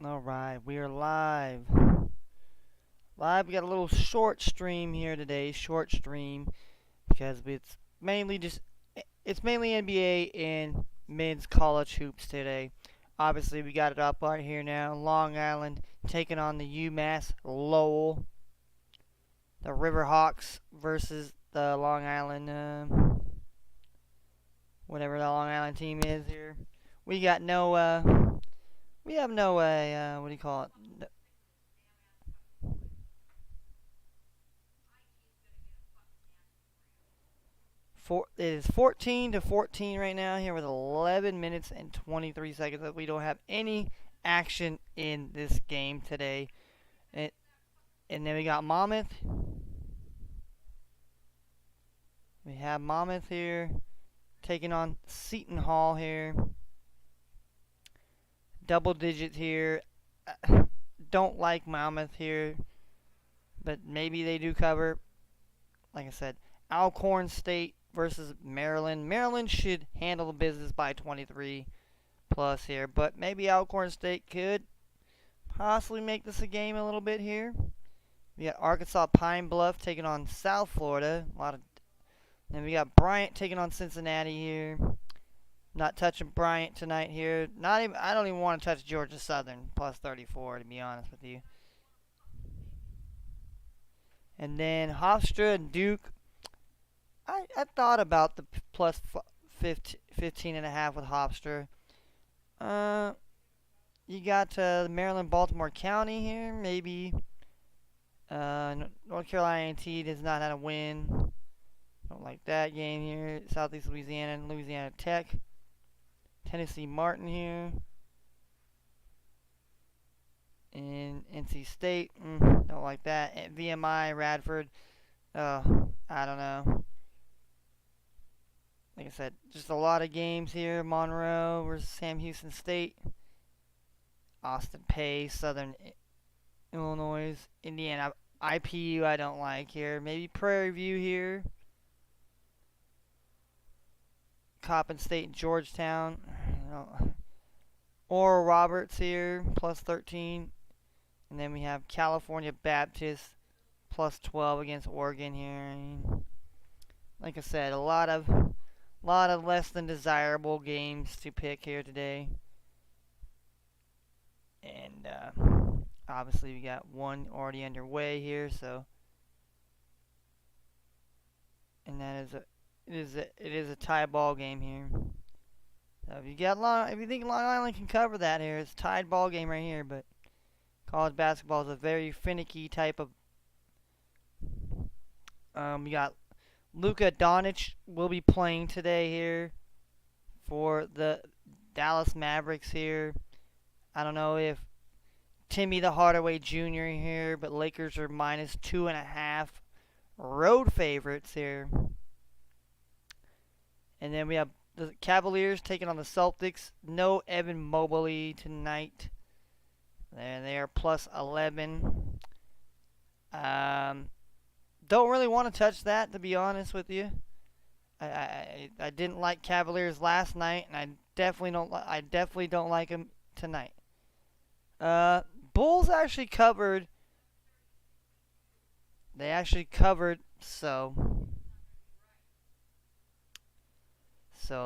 Alright, we are live. We got a little short stream here today, short stream, because it's mainly NBA and men's college hoops today. Obviously, we got it up right here now. Long Island taking on the UMass Lowell. The Riverhawks versus the Long Island, whatever the Long Island team is here. We got no, we have no, what do you call it? It is 14 to 14 right now here with 11 minutes and 23 seconds. We don't have any action in this game today. And, and then we got Monmouth. We have Monmouth here taking on Seton Hall here. Double digits here. Don't like Monmouth here, but maybe they do cover. Like I said, Alcorn State versus Maryland. Maryland should handle the business by 23 plus here, but maybe Alcorn State could possibly make this a game a little bit here. We got Arkansas Pine Bluff taking on South Florida. Then we got Bryant taking on Cincinnati here. Not touching Bryant tonight here. I don't even want to touch Georgia Southern plus 34 to be honest with you. And then Hofstra and Duke. I thought about the plus 15 and a half with Hofstra. You got Maryland, Baltimore County here. Maybe North Carolina A&T does not have a win. Don't like that game here. Southeast Louisiana and Louisiana Tech. Tennessee Martin here. And NC State. Don't like that. And VMI, Radford. I don't know. Like I said, just a lot of games here. Monroe versus Sam Houston State. Austin Pay, Southern Illinois, Indiana. IPU I don't like here. Maybe Prairie View here. Coppin State and Georgetown. Oral Roberts here, plus 13. And then we have California Baptist, plus 12 against Oregon here. Like I said, a lot of less than desirable games to pick here today. And obviously we got one already underway here, so and that is it is a tie ball game here. So if you think Long Island can cover that here, it's a tied ball game right here, but college basketball is a very finicky type of we got Luka Doncic will be playing today here for the Dallas Mavericks here. I don't know if Timmy the Hardaway Jr. here, but Lakers are minus 2.5 road favorites here. And then we have the Cavaliers taking on the Celtics. No Evan Mobley tonight. And they are plus 11. Don't really want to touch that, to be honest with you. I didn't like Cavaliers last night, and I definitely don't like them tonight. Bulls actually covered. They actually covered, so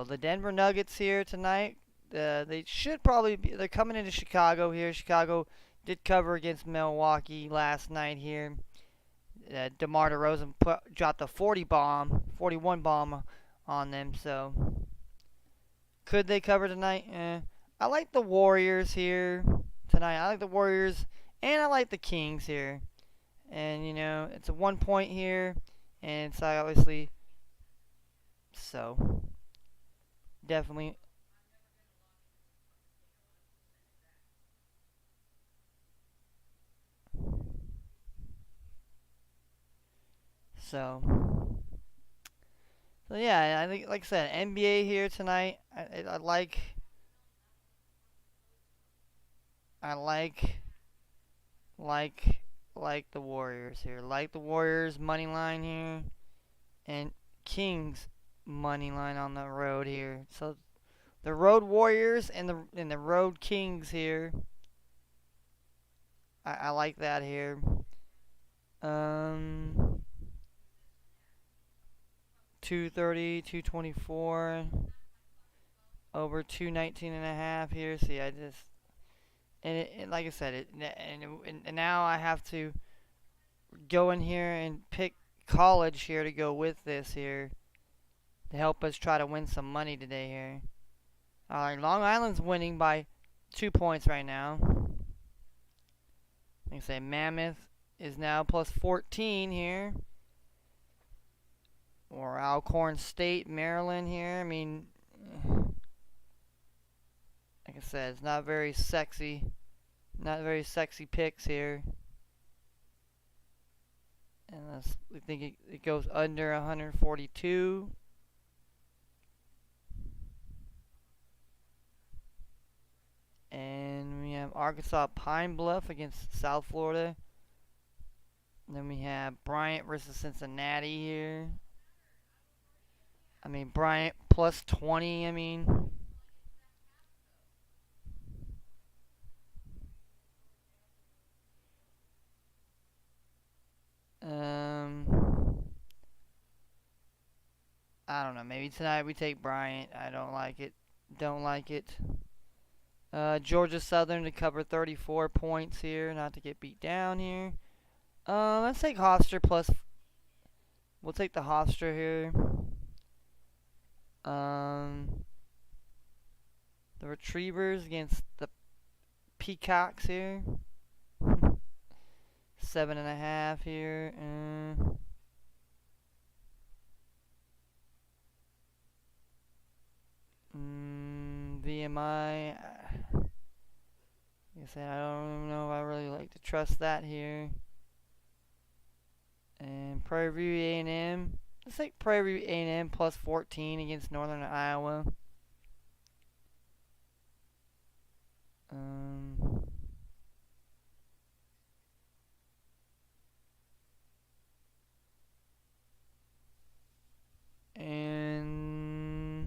the Denver Nuggets here tonight. They should probably be. They're coming into Chicago here. Chicago did cover against Milwaukee last night here. DeMar DeRozan dropped a 41 bomb on them. So could they cover tonight? I like the Warriors here tonight. I like the Warriors, and I like the Kings here. And it's a 1 point here, and it's obviously so definitely. So yeah, I think, like I said, NBA here tonight. I like the Warriors here. Like the Warriors money line here, and Kings money line on the road here. So the road Warriors and the road Kings here. I like that here. Um, 230, 224, over 219 and a half here. See, I just and like I said, and now I have to go in here and pick college here to go with this here to help us try to win some money today here. All right, Long Island's winning by 2 points right now. Like I say, Mammoth is now plus 14 here. Or Alcorn State, Maryland here. I mean, like I said, it's not very sexy. Not very sexy picks here. Unless we think it goes under 142. And we have Arkansas Pine Bluff against South Florida. And then we have Bryant versus Cincinnati here. I mean, Bryant plus 20, I mean. I don't know. Maybe tonight we take Bryant. I don't like it. Don't like it. Georgia Southern to cover 34 points here, not to get beat down here. Let's take Hofstra plus. We'll take the Hofstra here. The Retrievers against the Peacocks here. 7.5 here. VMI. Like I said, I don't know if I really like to trust that here. And Prairie View A&M. Let's take Prairie View A&M plus 14 against Northern Iowa. And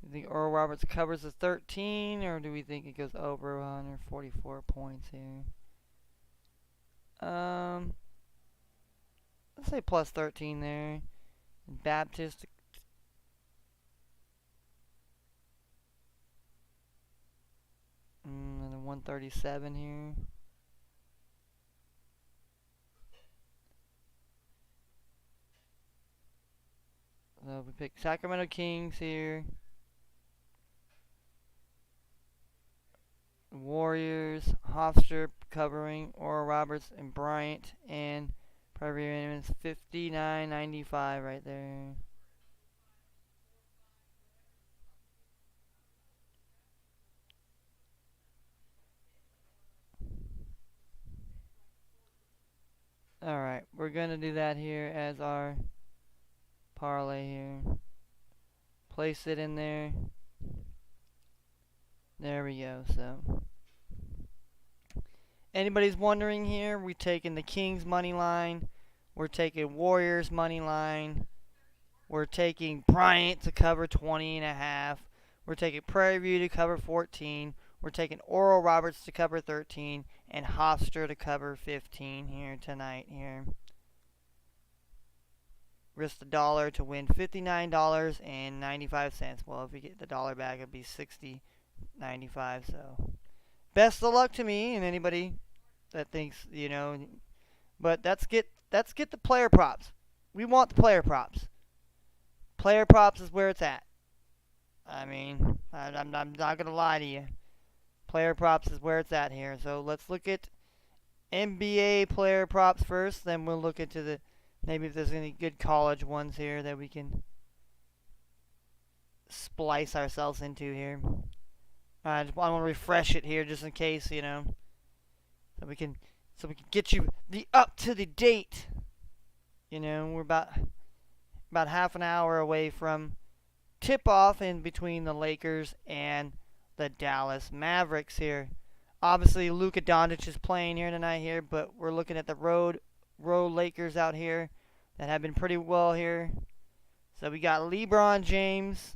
you think Oral Roberts covers the 13, or do we think it goes over 144 points here? Let's say plus 13 there. Baptist. And then 137 here. So we pick Sacramento Kings here. Warriors, Hofstra covering, Oral Roberts and Bryant, and Prairie View is 59.95 right there. Alright, we're going to do that here as our parlay here. Place it in there. There we go. So, anybody's wondering here, we're taking the Kings money line. We're taking Warriors money line. We're taking Bryant to cover 20.5. We're taking Prairie View to cover 14. We're taking Oral Roberts to cover 13. And Hofstra to cover 15 here tonight here. Risk the dollar to win $59.95. Well, if we get the dollar back, it'd be $60.95. So, best of luck to me and anybody that thinks, But let's get the player props. We want the player props. Player props is where it's at. I mean, I'm not gonna lie to you. Player props is where it's at here. So let's look at NBA player props first. Then we'll look into maybe if there's any good college ones here that we can splice ourselves into here. I want to refresh it here just in case, so we can get you the up to the date. We're about half an hour away from tip off in between the Lakers and the Dallas Mavericks here. Obviously, Luka Doncic is playing here tonight here, but we're looking at the road Lakers out here that have been pretty well here. So we got LeBron James.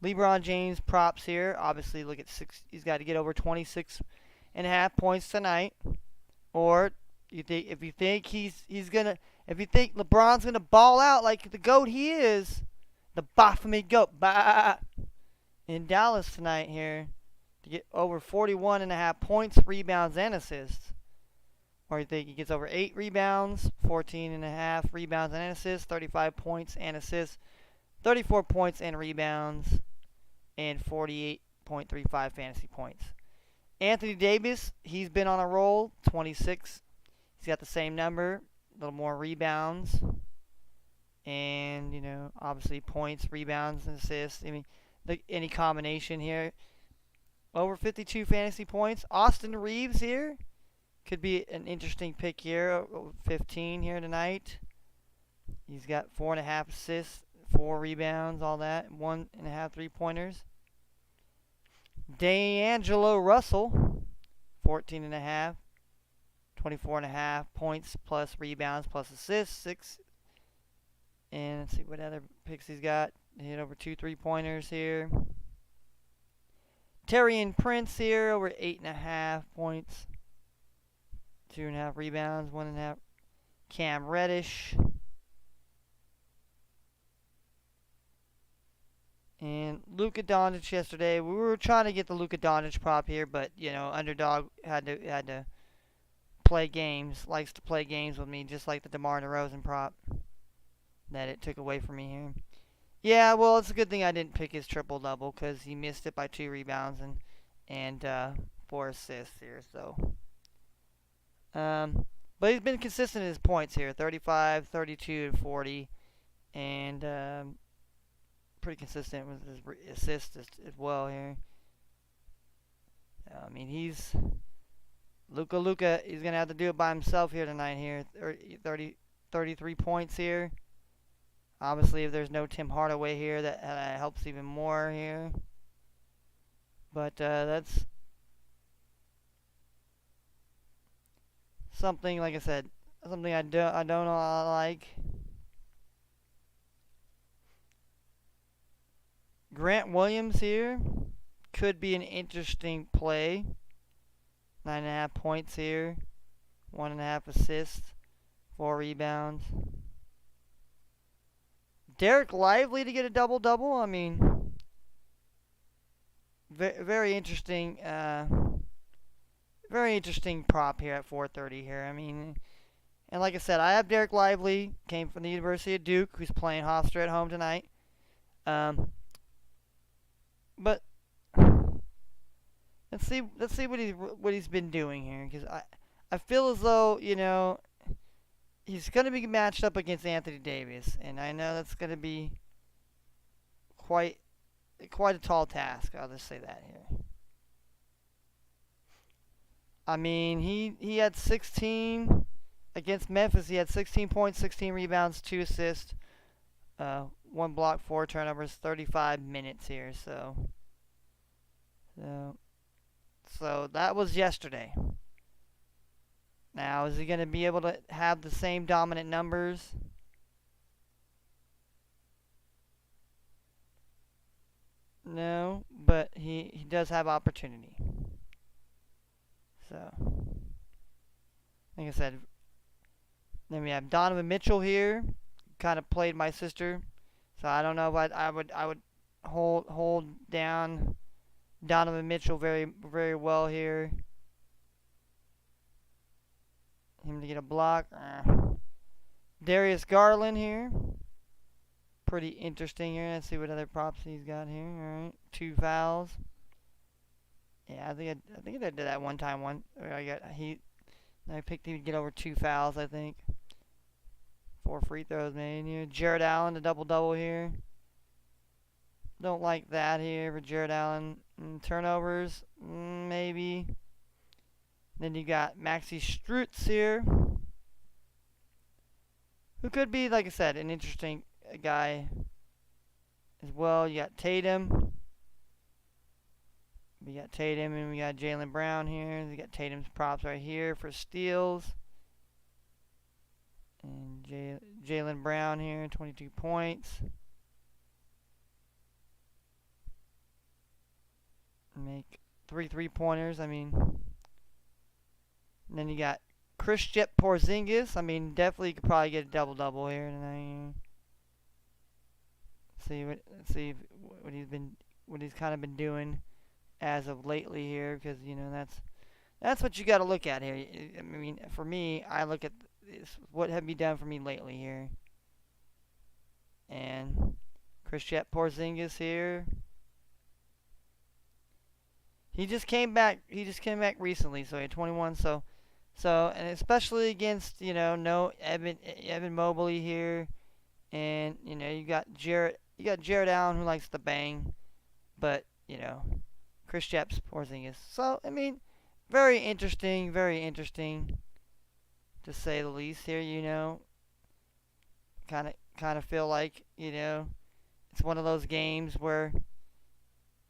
LeBron James props here. Obviously, look at six. He's got to get over 26.5 points tonight. Or if you think if you think LeBron's gonna ball out like the goat he is, the Baphomet goat, in Dallas tonight here to get over 41.5 points, rebounds, and assists. Or you think he gets over 8 rebounds, 14.5 rebounds and assists, 35 points and assists, 34 points and rebounds, and 48.35 fantasy points. Anthony Davis, he's been on a roll, 26. He's got the same number, a little more rebounds, and, obviously points, rebounds, and assists. I mean, any combination here. Over 52 fantasy points. Austin Reeves here could be an interesting pick here, 15 here tonight. He's got 4.5 assists, 4 rebounds, all that, 1.5 3-pointers. D'Angelo Russell, 14.5, 24.5 points plus rebounds plus assists, 6. And let's see what other picks he's got. He hit over 2 3-pointers here. Taurean Prince here, over 8.5 points, 2.5 rebounds, 1.5. Cam Reddish. And Luka Doncic yesterday. We were trying to get the Luka Doncic prop here, but underdog had to play games. Likes to play games with me, just like the DeMar DeRozan prop that it took away from me here. Yeah, well, it's a good thing I didn't pick his triple double because he missed it by 2 rebounds and 4 assists here. So, but he's been consistent in his points here: 35, 32, and 40, and pretty consistent with his assists as well here. I mean, he's Luka. He's gonna have to do it by himself here tonight. Here, 33 points here. Obviously, if there's no Tim Hardaway here, that helps even more here. But that's something, like I said, something I don't like. Grant Williams here could be an interesting play. 9.5 points here, 1.5 assists, 4 rebounds. Derek Lively to get a double-double. I mean, very interesting. Very interesting prop here at 430 here. I mean, and like I said, I have Derek Lively, came from the University of Duke, who's playing Hofstra at home tonight. But let's see what he's been doing here, because I feel as though he's going to be matched up against Anthony Davis, and I know that's going to be quite a tall task. I'll just say that here. I mean, he had 16 against Memphis. He had 16 points, 16 rebounds, 2 assists, 1 block, 4 turnovers, 35 minutes here. So that was yesterday. Now, is he going to be able to have the same dominant numbers? No, but he does have opportunity. So, like I said, then we have Donovan Mitchell here. Kind of played my sister, so I don't know, but I would hold down Donovan Mitchell very, very well here. Him to get a block. Darius Garland here. Pretty interesting here. Let's see what other props he's got here. All right, 2 fouls. Yeah, I think I did that one time. I picked him to get over 2 fouls. I think 4 free throws made here. Jared Allen, a double here. Don't like that here for Jared Allen. Turnovers, maybe. Then you got Maxi Strutz here, who could be, like I said, an interesting guy as well. You got Tatum, We got Tatum and we got Jaylen Brown here. We got Tatum's props right here for steals. And Jaylen Brown here, 22 points. Make 3 3-pointers. I mean, and then you got Kristaps Porzingis. I mean, definitely could probably get a double-double here tonight. See what he's kind of been doing as of lately here, because that's what you got to look at here. I mean, for me, I look at what have he done for me lately here, and Kristaps Porzingis here. He just came back. He just came back recently, so he had 21. So, and especially against no Evan Mobley here, and you got Jared Allen who likes to bang, but Kristaps Porzingis. So I mean, very interesting to say the least here. Kind of feel like it's one of those games where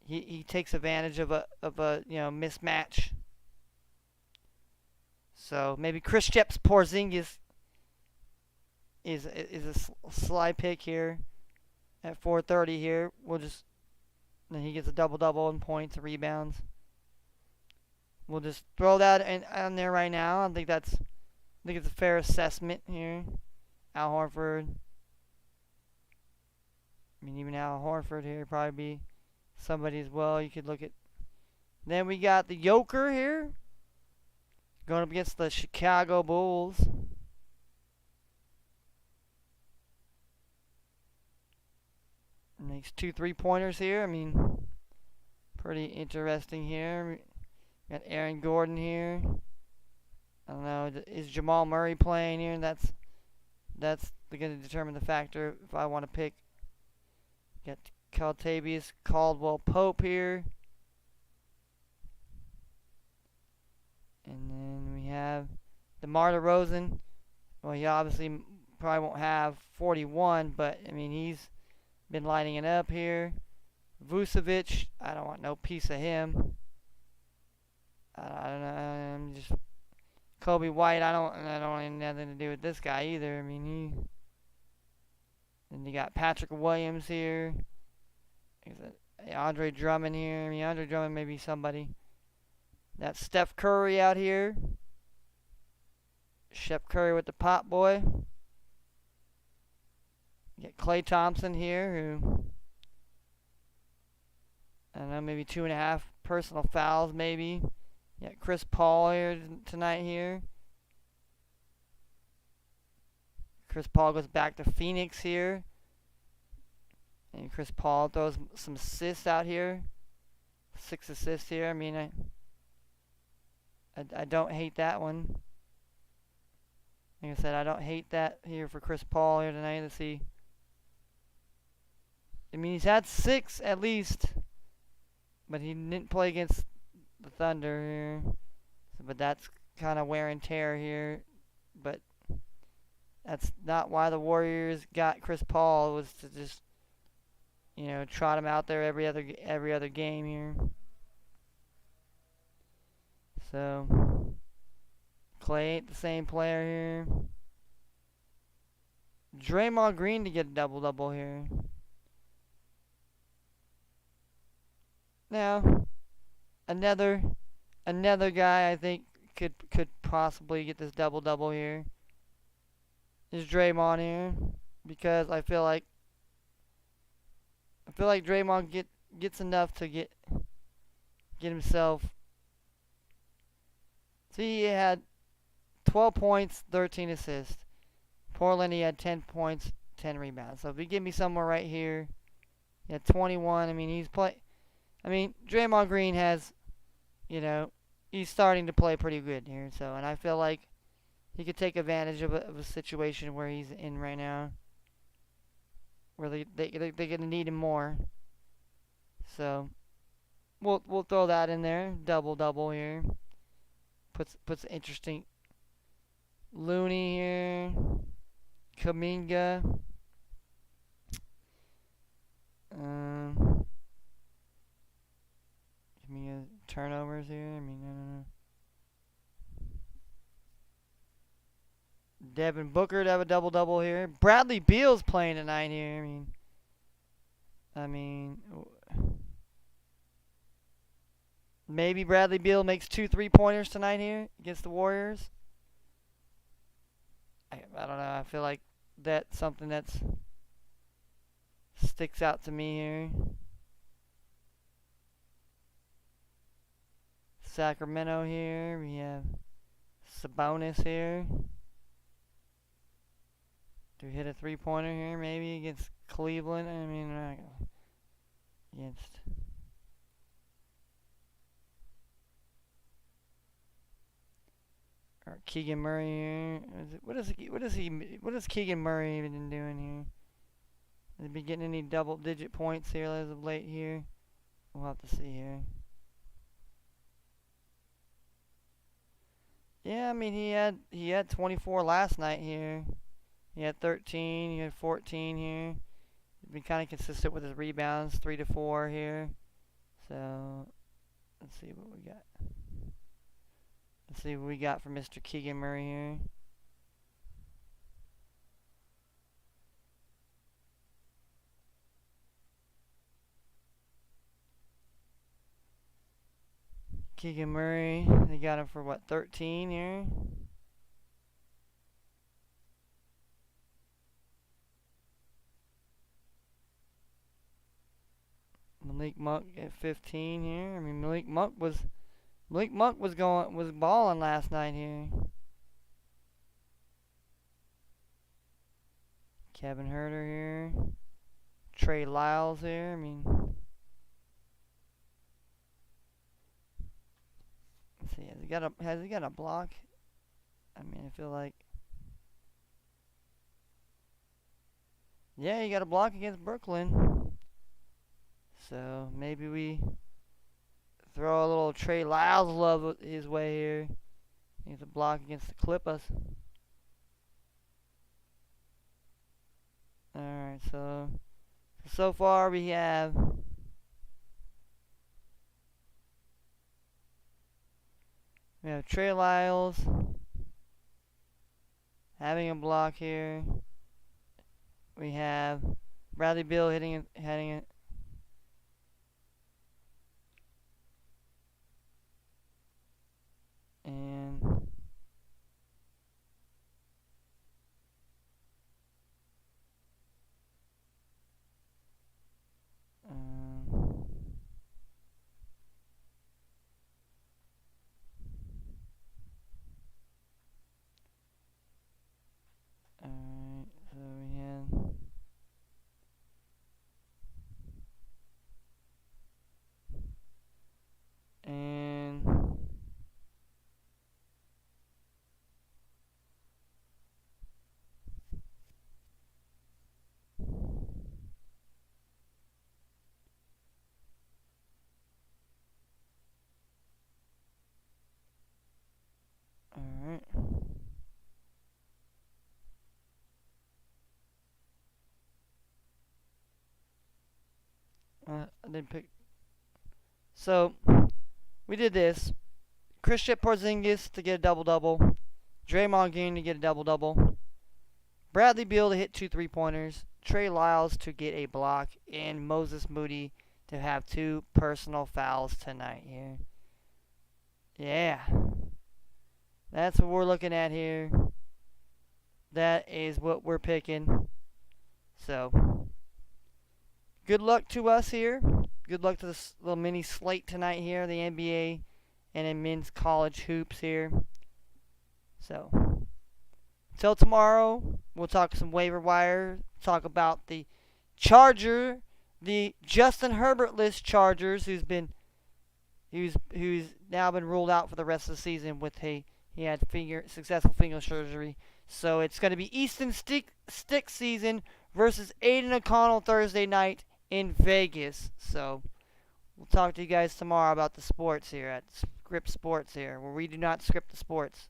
he takes advantage of a mismatch. So maybe Kristaps Porzingis is a slide pick here at 4:30 here. Then he gets a double in points and rebounds. We'll just throw that on there right now. I think it's a fair assessment here. Al Horford. I mean, even Al Horford here probably be somebody as well you could look at. Then we got the Joker here going up against the Chicago Bulls. Makes 2 3-pointers here. I mean, pretty interesting here. We got Aaron Gordon here. I don't know. Is Jamal Murray playing here? That's going to determine the factor if I want to pick. Got Caltavius Caldwell Pope here. And then we have DeMar DeRozan. Well, he obviously probably won't have 41, but I mean, he's been lighting it up here. Vucevic, I don't want no piece of him. I don't know. I'm just Kobe White. I don't want nothing to do with this guy either. I mean, Then you got Patrick Williams here. Andre Drummond here. I mean, Andre Drummond may be somebody. That's Steph Curry out here. Steph Curry with the pop boy. You get Klay Thompson here, who, I don't know, maybe 2.5 personal fouls, maybe. You got Chris Paul here tonight here. Chris Paul goes back to Phoenix here. And Chris Paul throws some assists out here. 6 assists here. I mean, I don't hate that one. Like I said, I don't hate that here for Chris Paul here tonight. Let's see. I mean, he's had 6 at least. But he didn't play against the Thunder here. So, but that's kind of wear and tear here. But that's not why the Warriors got Chris Paul. It was to just, trot him out there every other game here. So Klay ain't the same player here. Draymond Green to get a double here. Now, another guy I think could possibly get this double here is Draymond here, because I feel like Draymond gets enough to get himself. See, he had 12 points, 13 assists. Portland, he had 10 points, 10 rebounds. So if you give me somewhere right here, he had 21. I mean, Draymond Green has, he's starting to play pretty good here. So, and I feel like he could take advantage of a situation where he's in right now, where they're gonna need him more. So we'll throw that in there. Double here. Puts interesting. Looney here. Kuminga. me turnovers here. I mean, I don't know. Devin Booker to have a double double here. Bradley Beal's playing tonight here. I mean, maybe Bradley Beal makes 2 3-pointers tonight here against the Warriors. I don't know. I feel like that's something that's sticks out to me here. Sacramento here. We have Sabonis here. Do we hit a 3-pointer here maybe against Cleveland? I mean, against. Or Keegan Murray here. What is Keegan Murray been doing here? Has he been getting any double-digit points here as of late here? We'll have to see here. Yeah, I mean he had 24 last night here. He had 13. He had 14 here. He's been kind of consistent with his rebounds, 3 to 4 here. So let's see what we got. Let's see what we got from Mr. Keegan Murray here. Keegan Murray, they got him for what, 13 here? Malik Monk at 15 here. I mean, Malik Monk was balling last night here. Kevin Huerter here. Trey Lyles here. I mean, let's see. Has he got a block? I mean, I feel like. Yeah, he got a block against Brooklyn. So maybe we throw a little Trey Lyles love his way here. He's a block against the Clippers. Alright, so far we have Trey Lyles having a block here. We have Bradley Beal heading it. And alright, so we have and alright. I didn't pick. So we did this. Kristaps Porzingis to get a double-double. Draymond Green to get a double-double. Bradley Beal to hit 2 3-pointers. Trey Lyles to get a block. And Moses Moody to have 2 personal fouls tonight here. Yeah. That's what we're looking at here. That is what we're picking. So, good luck to us here. Good luck to this little mini slate tonight here, the NBA and in men's college hoops here. So, until tomorrow, we'll talk some waiver wire. Talk about the Justin Herbert-less Chargers, who's now been ruled out for the rest of the season with he had successful finger surgery. So it's going to be Easton Stick season versus Aiden O'Connell Thursday night in Vegas. So we'll talk to you guys tomorrow about the sports here at Script Sports here, where we do not script the sports.